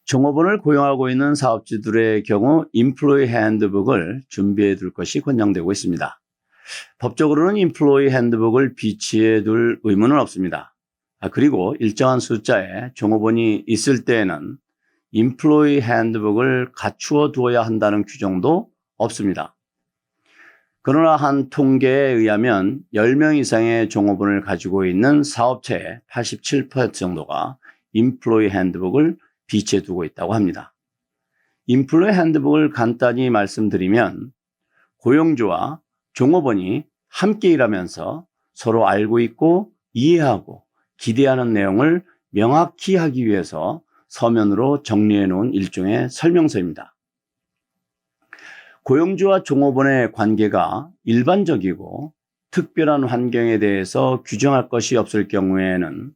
종업원을 고용하고 있는 사업주들의 경우 인플로이 핸드북을 준비해 둘 것이 권장되고 있습니다. 법적으로는 인플로이 핸드북을 비치해 둘 의무는 없습니다. 그리고 일정한 숫자의 종업원이 있을 때에는 인플로이 핸드북을 갖추어 두어야 한다는 규정도 없습니다. 그러나 한 통계에 의하면 10명 이상의 종업원을 가지고 있는 사업체의 87% 정도가 인플로이 핸드북을 비치해 두고 있다고 합니다. 인플로이 핸드북을 간단히 말씀드리면 고용주와 종업원이 함께 일하면서 서로 알고 있고 이해하고 기대하는 내용을 명확히 하기 위해서 서면으로 정리해 놓은 일종의 설명서입니다. 고용주와 종업원의 관계가 일반적이고 특별한 환경에 대해서 규정할 것이 없을 경우에는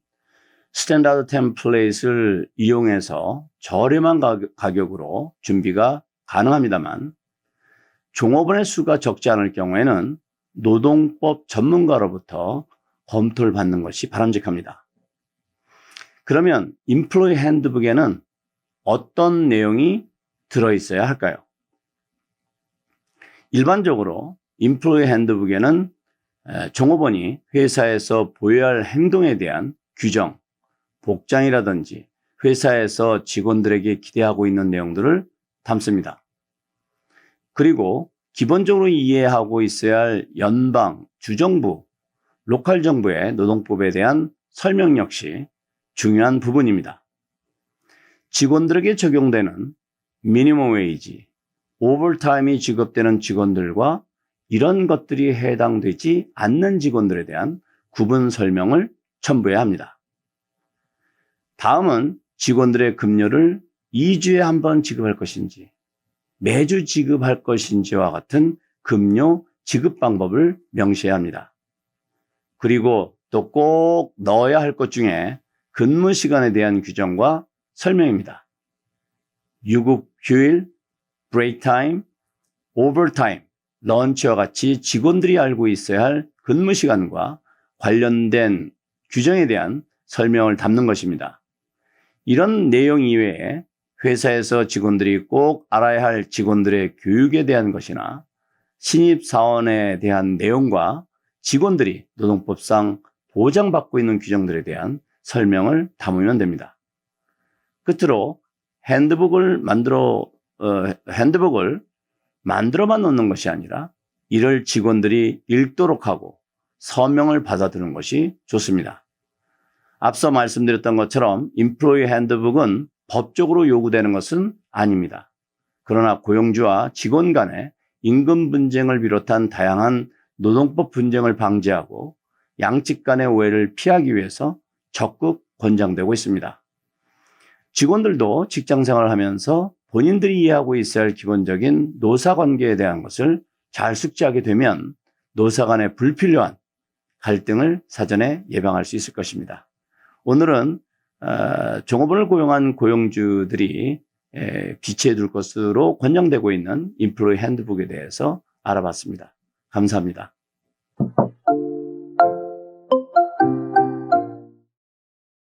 스탠다드 템플릿을 이용해서 저렴한 가격으로 준비가 가능합니다만 종업원의 수가 적지 않을 경우에는 노동법 전문가로부터 검토를 받는 것이 바람직합니다. 그러면 인플로이 핸드북에는 어떤 내용이 들어있어야 할까요? 일반적으로 인플로이 핸드북에는 종업원이 회사에서 보여야 할 행동에 대한 규정, 복장이라든지 회사에서 직원들에게 기대하고 있는 내용들을 담습니다. 그리고 기본적으로 이해하고 있어야 할 연방, 주정부, 로컬 정부의 노동법에 대한 설명 역시 중요한 부분입니다. 직원들에게 적용되는 미니멈 웨이지, 오버타임이 지급되는 직원들과 이런 것들이 해당되지 않는 직원들에 대한 구분 설명을 첨부해야 합니다. 다음은 직원들의 급료를 2주에 한 번 지급할 것인지 매주 지급할 것인지와 같은 급료 지급 방법을 명시해야 합니다. 그리고 또 꼭 넣어야 할 것 중에 근무 시간에 대한 규정과 설명입니다. 유급 휴일, 브레이크 타임, 오버타임, 런치와 같이 직원들이 알고 있어야 할 근무 시간과 관련된 규정에 대한 설명을 담는 것입니다. 이런 내용 이외에 회사에서 직원들이 꼭 알아야 할 직원들의 교육에 대한 것이나 신입사원에 대한 내용과 직원들이 노동법상 보장받고 있는 규정들에 대한 설명을 담으면 됩니다. 끝으로 핸드북을 만들어만 놓는 것이 아니라 이를 직원들이 읽도록 하고 서명을 받아들이는 것이 좋습니다. 앞서 말씀드렸던 것처럼 인플로이 핸드북은 법적으로 요구되는 것은 아닙니다. 그러나 고용주와 직원 간의 임금 분쟁을 비롯한 다양한 노동법 분쟁을 방지하고 양측 간의 오해를 피하기 위해서 적극 권장되고 있습니다. 직원들도 직장 생활을 하면서 본인들이 이해하고 있어야 할 기본적인 노사 관계에 대한 것을 잘 숙지하게 되면 노사 간의 불필요한 갈등을 사전에 예방할 수 있을 것입니다. 오늘은 종업원을 고용한 고용주들이 비치해 둘 것으로 권장되고 있는 인플로이 핸드북에 대해서 알아봤습니다. 감사합니다.